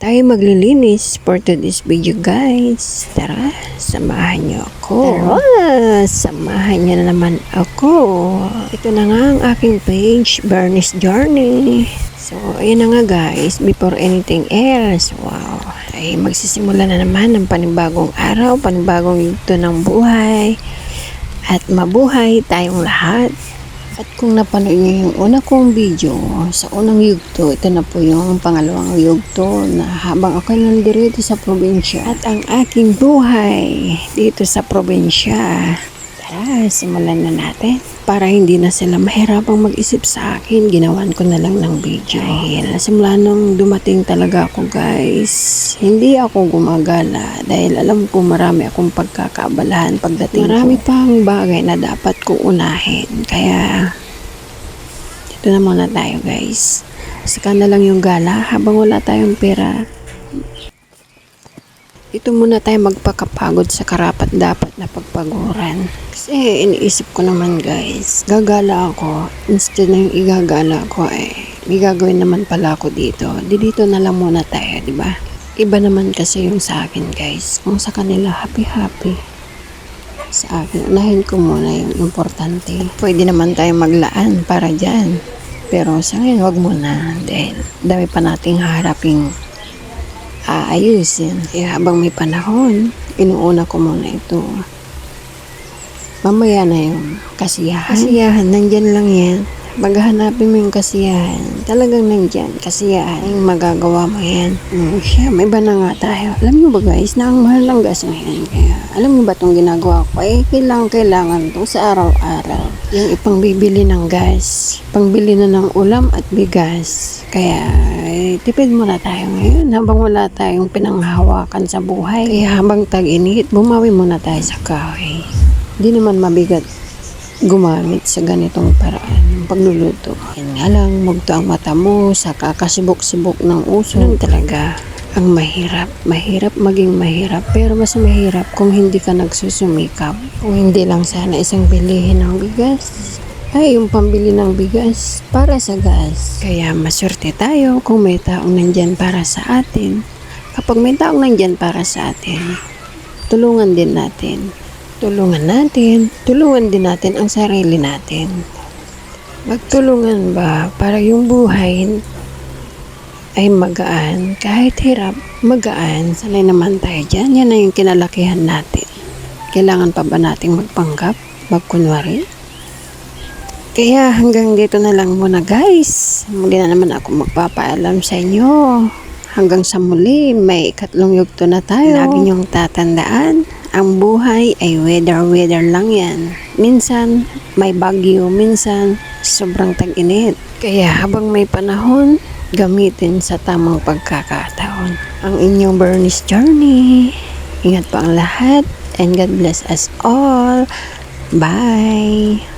tayo maglilinis for today's video, guys. Tara, samahan niyo ako. Tara, samahan niyo na naman ako. Ito na nga ang aking page, Bernie's Journey. So, ayun na nga, guys. Before anything else, wow, ay magsisimula na naman ng panibagong araw, panibagong yugto ng buhay. At mabuhay tayong lahat. At kung napanood niyo yung una kong video, sa unang yugto, ito na po yung pangalawang yugto na habang ako nandirito sa probinsya at ang aking buhay dito sa probinsya. Tara, simulan na natin. Para hindi na sila mahirapang mag-isip sa akin, ginawan ko na lang ng video. Dahil simula nung dumating talaga ako, guys, hindi ako gumagala dahil alam ko marami akong pagkakaabalahan pagdating marami pang bagay na dapat kong unahin. Kaya dito na muna tayo, guys. Saka na lang yung gala habang wala tayong pera. Dito muna tayo magpakapagod sa karapat dapat na pagpaguran. Kasi iniisip ko naman, guys, gagala ako. Instead na yung igagala ko, may gagawin naman pala ako dito. Dito na lang muna tayo, di ba? Iba naman kasi yung sa akin, guys. Kung sa kanila happy-happy, sa akin, unahin ko muna yung importante. Pwede naman tayo maglaan para dyan. Pero sa ngayon, wag muna. Dahil dami pa nating haharaping aayusin. Kaya habang may panahon, inuuna ko muna ito. Mamaya na yung kasiyahan. Kasiyahan, nandyan lang yan. Maghahanapin mo yung kasiyahan. Talagang nandyan, kasiyahan. Yung magagawa mo yan. Siya, may iba na nga tayo. Alam nyo ba, guys, na ang mahal ng gas ngayon. Kaya, alam nyo ba itong ginagawa ko? Kailangan itong sa araw-araw. Yung ipangbibili ng gas. Pangbili na ng ulam at bigas. Kaya, tipid muna tayo ngayon habang wala tayong pinanghahawakan sa buhay. Kaya habang tag-init, bumawi muna tayo sa kahoy. Hindi naman mabigat gumamit sa ganitong paraan ng pagluluto. Yan nga lang, mugto ang mata mo sa kakasibok-sibok ng uso. Yan talaga ang mahirap. Mahirap maging mahirap, pero mas mahirap kung hindi ka nagsusumikap. Kung hindi lang sana isang bilihin ng bigas, ay yung pambili ng bigas para sa gas. Kaya maswerte tayo kung may taong nandyan para sa atin. Kapag may taong nandyan para sa atin, tulungan din natin. Tulungan din natin ang sarili natin. Magtulungan ba para yung buhay ay magaan? Kahit hirap, magaan. Sanay naman tayo dyan. Yan na yung kinalakihan natin. Kailangan pa ba nating magpanggap? Magkunwari? Kaya hanggang dito na lang muna, guys. Muli na naman ako magpapaalam sa inyo. Hanggang sa muli, may ikatlong yugto na tayo. Lagi niyong tatandaan, ang buhay ay weather lang yan. Minsan may bagyo, minsan sobrang tag-init. Kaya habang may panahon, gamitin sa tamang pagkakataon. Ang inyong Bernie's Journey. Ingat po ang lahat and God bless us all. Bye!